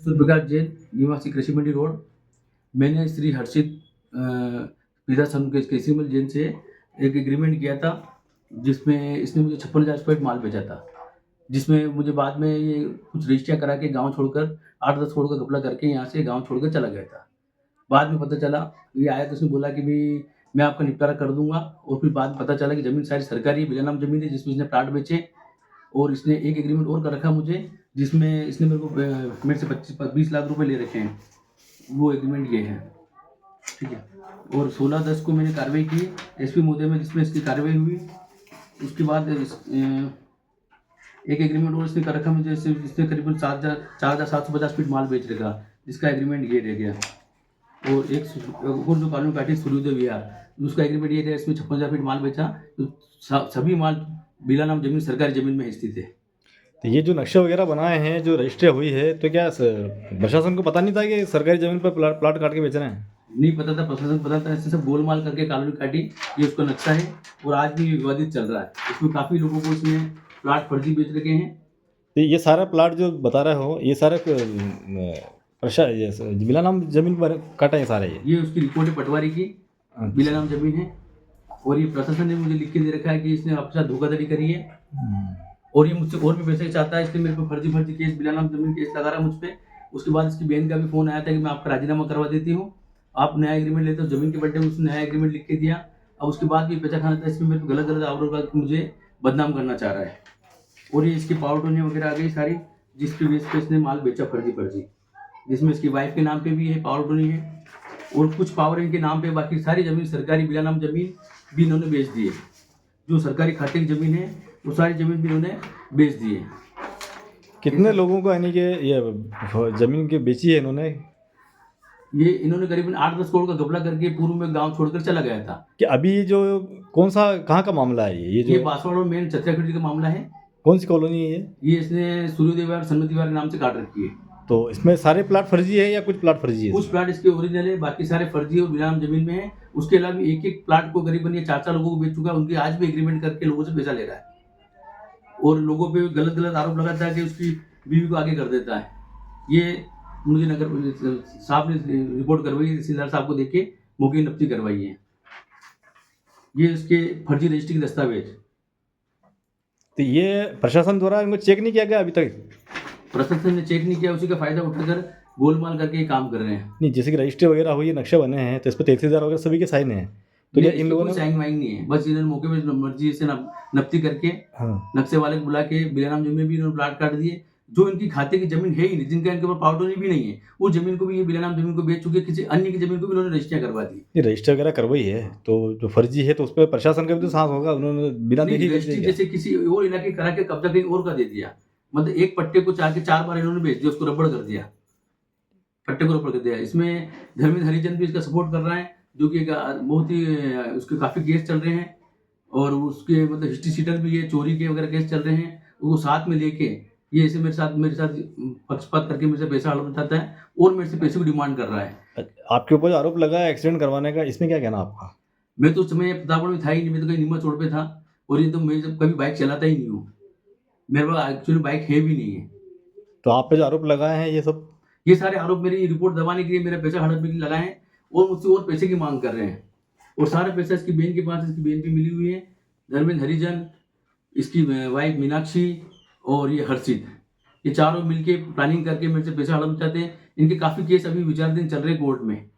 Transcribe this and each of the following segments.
सूर्यप्रकाश जैन, निवासी कृषि मंडी रोड। मैंने श्री हर्षित पिता संघ के कृषि मंडी जैन से एक एग्रीमेंट किया था, जिसमें इसने मुझे 56,000 स्क्वायर फीट माल बेचा था, जिसमें मुझे बाद में ये कुछ रजिस्ट्रियाँ करा के गाँव छोड़कर 8-10 करोड़ का घपला करके यहाँ से गाँव छोड़कर चला गया था। बाद में पता चला, ये आया तो उसने बोला कि भई मैं आपका निपटारा कर दूँगा, और फिर बाद में पता चला कि ज़मीन सारी सरकारी बिना-नाम ज़मीन है, जिसमें इसने प्लाट बेचे। और इसने एक एग्रीमेंट और कर रखा मुझे, जिसमें इसने मेरे को मेरे से 20 लाख रुपए ले रखे हैं। वो एग्रीमेंट ये है, ठीक है। और 16/10 को मैंने कार्रवाई की एसपी महोदय में, जिसमें इसकी कार्रवाई हुई। उसके बाद एक एग्रीमेंट और इसने कर रखा मुझे, जिसने करीबन 4,750 फीट माल बेच रखा, जिसका एग्रीमेंट ये रह गया। और एक और जो कानून काटी सूर्योदय विहार, उसका एग्रीमेंट ये रहा, इसमें 56,000 फीट माल बेचा, तो सभी माल बिला नाम जमीन सरकारी जमीन में स्थित है। तो ये जो नक्शा वगैरह बनाए हैं, जो रजिस्ट्री हुई है, तो क्या प्रशासन को पता नहीं था कि सरकारी ज़मीन पर प्लाट काट के बेच रहे हैं? नहीं पता था, प्रशासन को पता था। ऐसे सब गोलमाल करके कानून काटी, ये उसका नक्शा है और आज भी विवादित चल रहा है। इसमें काफ़ी लोगों को इसमें प्लाट फर्जी बेच रखे हैं। तो ये सारा प्लाट जो बता रहे हो, ये सारे बिला नाम जमीन पर काटा है सारे ये उसकी रिपोर्ट है पटवारी की, बिला नाम जमीन है। और ये प्रशासन ने मुझे लिख के दे रखा है कि इसने आपके साथ धोखाधड़ी करी है, और ये मुझसे और भी पैसे चाहता है। इसने मेरे को फर्जी केस, बिला नाम जमीन केस लगा रहा है मुझ पे। उसके बाद इसकी बहन का भी फ़ोन आया था कि मैं आपका राजीनामा करवा देती हूँ, आप नया एग्रीमेंट लेते हो। ज़मीन के बदले में उसने नया एग्रीमेंट लिख के दिया। अब उसके बाद भी पैसा खाना था। इसमें मेरे को गलत आरोप लगा कि मुझे बदनाम करना चाह रहा है। और ये इसकी पावर टोनी वगैरह आ गई सारी, जिसके बेस पे इसने माल बेचा फर्जी, जिसमें इसकी वाइफ के नाम पे भी है पावर टोनी है, और कुछ पावर इनके नाम पे। बाकी सारी ज़मीन सरकारी बिला नाम ज़मीन भी इन्होंने बेच दी है। जो सरकारी खाते की ज़मीन है, वो सारी ज़मीन भी इन्होंने बेच दी है। कितने लोगों को यानी कि ये ज़मीन की बेची है इन्होंने? ये इन्होंने करीबन 8-10 करोड़ का घपला करके पूर्व में गांव छोड़कर चला गया था। कि अभी जो कौन सा कहाँ का मामला है ये बांसवाड़ा और मेन छत्तीसगढ़ का मामला है। कौन सी कॉलोनी है ये इसने सूर्योदय विहार, सन्मति विहार के नाम से काट रखी है। तो इसमें सारे प्लाट फर्जी है या कुछ प्लाट फर्जी है? कुछ प्लाट इसके ओरिजिनल है, बाकी सारे फर्जी और बिना जमीन में है। उसके अलावा एक प्लाट को करीबन ये 4 लोगों को बेच चुका है। उनके आज भी एग्रीमेंट करके लोगों से पैसा ले रहा है, और लोगों पे गलत आरोप लगाता है कि उसकी बीवी को आगे कर देता है। ये मुझे नगर साहब ने रिपोर्ट करवाई, तहसीलदार साहब को देख के मौके नफ्ती करवाई है। ये इसके फर्जी रजिस्ट्री के दस्तावेज। तो ये प्रशासन द्वारा इनको चेक नहीं किया गया अभी तक? प्रशासन ने चेक नहीं किया, उसी का फायदा उठाकर गोलमाल करके काम कर रहे हैं। नहीं, जैसे कि रजिस्ट्री वगैरह हुई है, नक्शे बने हैं, तो इस पर तहसीलदार वगैरह सभी के साइन हैं, तो क्या इन लोगों ने साइन वाइन नहीं है? बस इन्होंने मौके पे मर्जी से नफ्ती करके नक्शे वाले को बुला के बिना नाम जमीन भी इन्होंने प्लाट काट दिए। जो इनकी खाते की जमीन है ही नहीं, जिनका इनके ऊपर पावरटोनी भी नहीं है, वो जमीन को भी ये बिना नाम जमीन को बेच चुके। किसी अन्य की जमीन को भी इन्होंने रजिस्ट्रियाँ करवा दी। रजिस्टर वगैरह करवाई है, तो जो फर्जी है तो उस पर प्रशासन का भी तो साथ होगा। उन्होंने बिना देखे रजिस्ट्री जैसे किसी और इलाके करा के कब्जा कहीं और का दे दिया। मतलब एक पट्टे को 4 बार इन्होंने बेच दिया, उसको रबड़ कर दिया, पट्टे को रबड़ कर दिया। इसमें धर्मेंद्र हरिजन भी इसका सपोर्ट कर रहा है, जो कि बहुत ही उसके काफ़ी केस चल रहे हैं, और उसके मतलब हिस्ट्री सीटर भी ये चोरी के वगैरह केस चल रहे हैं। वो साथ में लेके ये ऐसे मेरे साथ पक्षपात करके मेरे से पैसा हड़प उठाता है, और मेरे से पैसे को डिमांड कर रहा है। आपके ऊपर आरोप लगा है एक्सीडेंट करवाने का, इसमें क्या कहना आपका? मैं तो उस समय प्रतापगढ़ में था ही नहीं, मैं तो कहीं नीमच रोड पे था, और ये तो मैं जब कभी बाइक चलाता ही नहीं हूँ। मेरे पास एक्चुअली बाइक है भी नहीं है। तो आप पे जो आरोप लगाए हैं ये सारे आरोप मेरी रिपोर्ट दबाने के लिए, मेरा पैसा हड़पने के लिए लगाए हैं, और मुझसे और पैसे की मांग कर रहे हैं। और सारा पैसा इसकी बहन के पास, इसकी बहन भी मिली हुई है, धर्मेंद्र हरिजन, इसकी वाइफ मीनाक्षी और ये हर्षित, ये चारों मिलके प्लानिंग करके मेरे से पैसा हड़प चाहते हैं। इनके काफ़ी केस अभी विचाराधीन चल रहे कोर्ट में,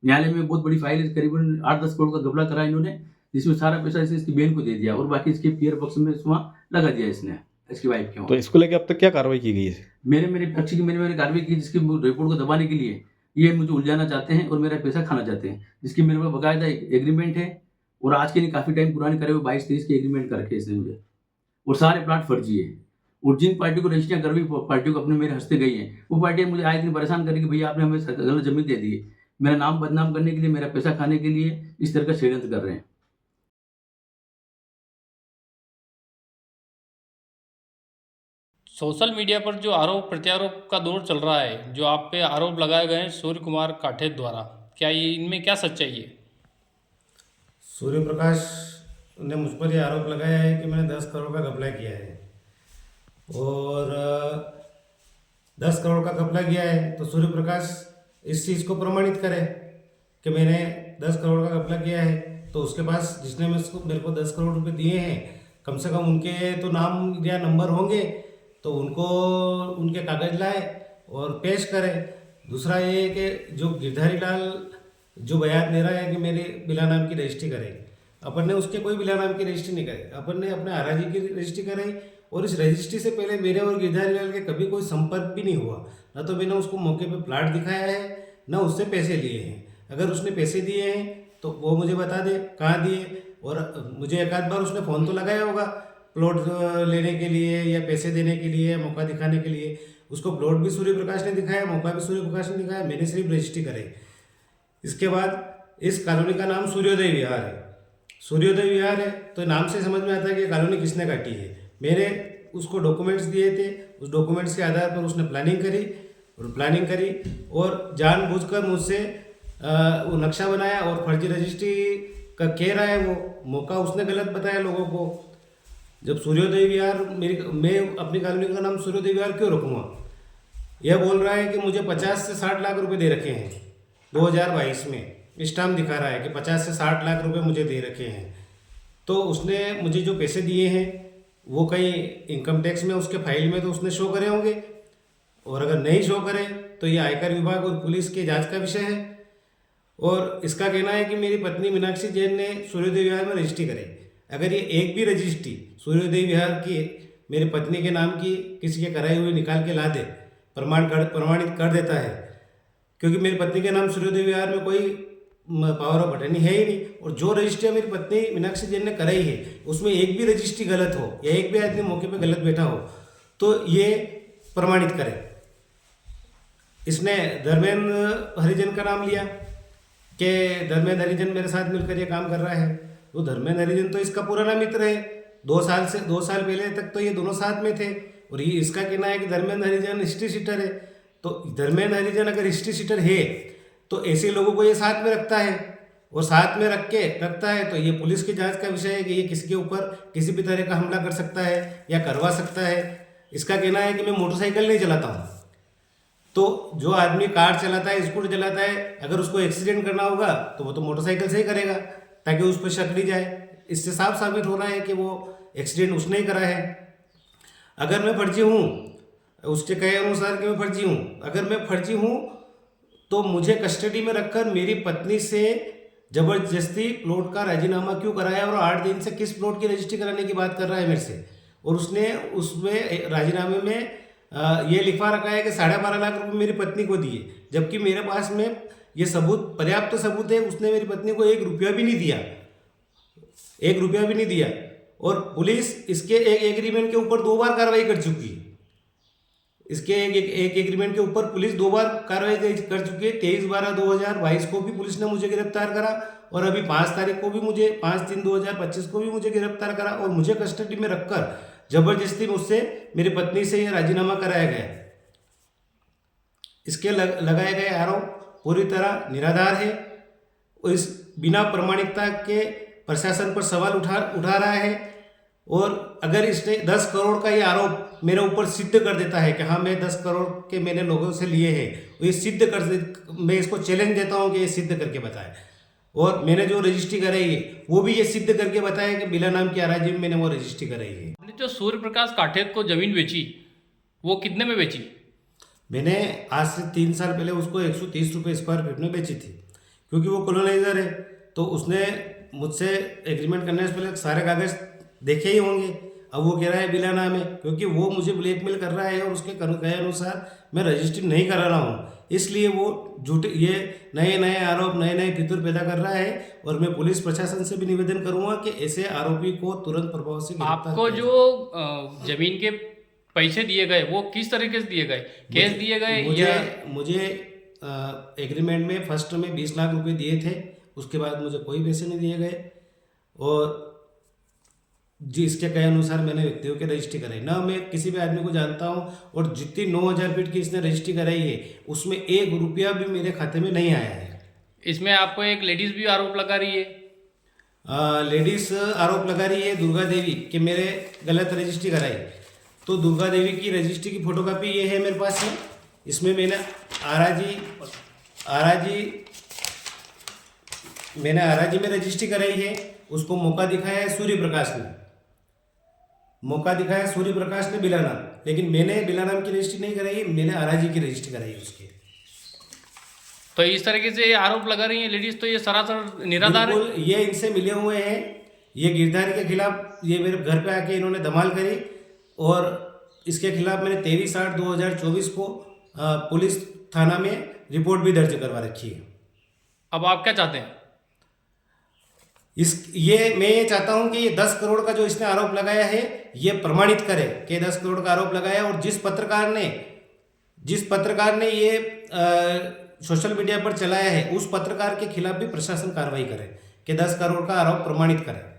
न्यायालय में। बहुत बड़ी फाइल है, करीबन 8-10 करोड़ का घपला करा इन्होंने, जिसमें सारा पैसा इसने इसकी बहन को दे दिया, और बाकी इसके पीयर पक्ष में वहाँ लगा दिया इसने, इसकी वाइफ के। तो इसको लेकर अब तक क्या कार्रवाई की गई है? मेरे पक्ष की मैंने कार्रवाई की, जिसकी रिपोर्ट को दबाने के लिए ये मुझे उलझाना चाहते हैं और मेरा पैसा खाना चाहते हैं, जिसकी मेरे पास बकायदा एग्रीमेंट है। और आज के नहीं, काफ़ी टाइम पुराने करे हुए 22-23 के एग्रीमेंट करके इसने मुझे, और सारे प्लाट फर्जी है। और जिन पार्टी को रजिस्ट्रियाँ करवी, पार्टी को अपने मेरे हंसते गई हैं, वो पार्टियाँ मुझे आए दिन परेशान करेगी, भैया आपने हमें गलत जमीन दे दी है। मेरा नाम बदनाम करने के लिए, मेरा पैसा खाने के लिए इस तरह का षड्यंत्र कर रहे हैं। सोशल मीडिया पर जो आरोप प्रत्यारोप का दौर चल रहा है, जो आप पे आरोप लगाए गए हैं सूर्य कुमार काठे द्वारा, क्या ये इनमें क्या सच्चाई है? सूर्य प्रकाश ने मुझ पर ये आरोप लगाया है कि मैंने 10 करोड़ का घपला किया है, और 10 करोड़ का घपला किया है, तो सूर्य प्रकाश इस चीज़ को प्रमाणित करे कि मैंने 10 करोड़ का घपला किया है। तो उसके पास जिसने मेरे को 10 करोड़ रुपए दिए हैं, कम से कम उनके तो नाम या नंबर होंगे, तो उनको उनके कागज लाए और पेश करे। दूसरा ये है कि जो गिरधारी लाल जो बयान दे रहा है कि मेरे बिला नाम की रजिस्ट्री करे, अपन ने उसके कोई बिला नाम की रजिस्ट्री नहीं करे, अपन ने अपने हराजी की रजिस्ट्री कराई। और इस रजिस्ट्री से पहले मेरे और गिरधारी लाल के कभी कोई संपर्क भी नहीं हुआ, ना तो मैंने उसको मौके पे प्लाट दिखाया है, ना उससे पैसे लिए हैं। अगर उसने पैसे दिए हैं तो वो मुझे बता दे कहाँ दिए, और मुझे एक आध बार उसने फ़ोन तो लगाया होगा प्लॉट लेने के लिए या पैसे देने के लिए, मौका दिखाने के लिए। उसको प्लॉट भी सूर्य प्रकाश ने दिखाया, मौका भी सूर्य प्रकाश ने दिखाया, मैंने सिर्फ रजिस्ट्री कराई। इसके बाद इस कॉलोनी का नाम सूर्योदय विहार है। सूर्योदय विहार है तो नाम से समझ में आता है कि कॉलोनी किसने काटी है। मैंने उसको डॉक्यूमेंट्स दिए थे, उस डॉक्यूमेंट्स के आधार पर उसने प्लानिंग करी और जानबूझकर मुझसे वो नक्शा बनाया और फर्जी रजिस्ट्री का कह रहा है। वो मौका उसने गलत बताया लोगों को। जब सूर्योदय विहार मैं अपनी कॉलोनी का नाम सूर्योदय विहार क्यों रखूँगा? यह बोल रहा है कि मुझे 50 से 60 लाख रुपए दे रखे हैं 2022 में। स्टाम्प दिखा रहा है कि 50 से 60 लाख रुपए मुझे दे रखे हैं। तो उसने मुझे जो पैसे दिए हैं वो कहीं इनकम टैक्स में उसके फाइल में तो उसने शो करे होंगे, और अगर नहीं शो करे तो ये आयकर विभाग और पुलिस के जांच का विषय है। और इसका कहना है कि मेरी पत्नी मीनाक्षी जैन ने सूर्योदय विहार में रजिस्ट्री करी। अगर ये एक भी रजिस्ट्री सूर्योदय विहार की मेरी पत्नी के नाम की किसी के कराई हुई निकाल के ला दे, प्रमाणित कर देता है, क्योंकि मेरी पत्नी के नाम सूर्योदय विहार में कोई पावर ऑफ अटर्नी है ही नहीं। और जो रजिस्ट्री मेरी पत्नी मीनाक्षी जैन ने कराई है उसमें एक भी रजिस्ट्री गलत हो या एक भी आदमी मौके पे गलत बैठा हो तो ये प्रमाणित करे। इसने धर्मेंद्र हरिजन का नाम लिया कि धर्मेंद्र हरिजन मेरे साथ मिलकर ये काम कर रहा है। तो धर्मेंद्र हरिजन तो इसका पुराना मित्र है, 2 साल पहले तक तो ये दोनों साथ में थे। और ये इसका कहना है कि धर्मेंद्र हरिजन हिस्ट्री शीटर है। तो धर्मेंद्र हरिजन अगर हिस्ट्री शीटर है तो ऐसे लोगों को ये साथ में रखता है, और साथ में रखता है तो ये पुलिस की जांच का विषय है कि ये किसी के ऊपर किसी भी तरह का हमला कर सकता है या करवा सकता है। इसका कहना है कि मैं मोटरसाइकिल नहीं चलाता हूँ। तो जो आदमी कार चलाता है, स्कूटर चलाता है, अगर उसको एक्सीडेंट करना होगा तो वो तो मोटरसाइकिल से ही करेगा ताकि उस पर शक नहीं जाए। इससे साफ साबित हो रहा है कि वो एक्सीडेंट उसने ही करा है। अगर मैं फर्जी हूँ, उसके कहे अनुसार कि मैं फर्जी हूँ, अगर मैं फर्जी हूँ तो मुझे कस्टडी में रखकर मेरी पत्नी से जबरदस्ती प्लॉट का राजीनामा क्यों कराया, और 8 दिन से किस प्लॉट की रजिस्ट्री कराने की बात कर रहा है मेरे से। और उसने उसमें राजीनामे में ये लिखवा रखा है कि 12.5 लाख रुपए मेरी पत्नी को दिए, जबकि मेरे पास में ये सबूत, पर्याप्त सबूत है। उसने मेरी पत्नी को 1 रुपया भी नहीं दिया, 1 रुपया भी नहीं दिया। और पुलिस इसके एक एग्रीमेंट के ऊपर 2 बार कार्रवाई कर चुकी है। इसके एक एग्रीमेंट के ऊपर पुलिस 2 बार कार्रवाई कर चुकी है। 23/12/2022 को भी पुलिस ने मुझे गिरफ्तार करा, और अभी 5 तारीख को भी मुझे 5/3/2025 को भी मुझे गिरफ्तार करा, और मुझे कस्टडी में रखकर जबरदस्ती मुझसे मेरी पत्नी से यह राजीनामा कराया गया। इसके लगाए गए आरोप पूरी तरह निराधार है, और इस बिना प्रमाणिकता के प्रशासन पर सवाल उठा रहा है। और अगर इसने 10 करोड़ का ये आरोप मेरे ऊपर सिद्ध कर देता है कि हाँ मैं 10 करोड़ के मैंने लोगों से लिए हैं, तो ये सिद्ध मैं इसको चैलेंज देता हूँ कि ये सिद्ध करके बताए। और मैंने जो रजिस्ट्री कराई है वो भी ये सिद्ध करके बताया कि बिला नाम की अराजी में मैंने वो रजिस्ट्री कराई है। आपने जो सूर्य प्रकाश काठेत को जमीन बेची वो कितने में बेची? मैंने आज से 3 साल पहले उसको 130 रुपये स्क्वायर फीट में बेची थी, क्योंकि वो कॉलोनाइजर है। तो उसने मुझसे एग्रीमेंट करने से पहले सारे कागज देखे ही होंगे। अब वो कह रहा है बिला नाम है, क्योंकि वो मुझे ब्लैकमेल कर रहा है और उसके कहे अनुसार मैं रजिस्ट्री नहीं करा रहा हूँ। इसलिए वो झूठे ये नए आरोप, नए फितूर पैदा कर रहा है। और मैं पुलिस प्रशासन से भी निवेदन करूंगा कि ऐसे आरोपी को तुरंत प्रभाव से गिरफ्तार आपको किया जो जमीन के पैसे दिए गए वो किस तरीके से दिए गए? कैश दिए गए या? मुझे एग्रीमेंट में फर्स्ट में 20 लाख रुपए दिए थे, उसके बाद मुझे कोई पैसे नहीं दिए गए। और जी इसके कहे अनुसार मैंने व्यक्तियों की रजिस्ट्री कराई, ना मैं किसी भी आदमी को जानता हूं। और जितनी 9000 फीट की इसने रजिस्ट्री कराई है उसमें 1 रुपया भी मेरे खाते में नहीं आया है। इसमें आपको एक लेडीज भी आरोप लगा रही है। लेडीज आरोप लगा रही है दुर्गा देवी कि मेरे गलत रजिस्ट्री कराई। तो दुर्गा देवी की रजिस्ट्री की फोटोकॉपी ये है मेरे पास है। इसमें मैंने आराजी में रजिस्ट्री कराई है। उसको मौका दिखाया है सूर्य प्रकाश ने बिला नाम, लेकिन मैंने बिला नाम की रजिस्ट्री नहीं कराई है, मैंने आराजी की रजिस्ट्री कराई है उसकी। तो इस तरीके से ये आरोप लगा रही है लेडीज, तो ये सरासर निराधार है। बिल्कुल, ये इनसे मिले हुए हैं। ये गिरधारी के खिलाफ ये मेरे घर पे आके इन्होंने धमाल करी और इसके खिलाफ मैंने 23/8/2024 को पुलिस थाना में रिपोर्ट भी दर्ज करवा रखी है। अब आप क्या चाहते हैं? मैं ये चाहता हूं कि ये 10 करोड़ का जो इसने आरोप लगाया है ये प्रमाणित करे कि 10 करोड़ का आरोप लगाया, और जिस पत्रकार ने ये सोशल मीडिया पर चलाया है उस पत्रकार के खिलाफ भी प्रशासन कार्रवाई करे कि 10 करोड़ का आरोप प्रमाणित करे।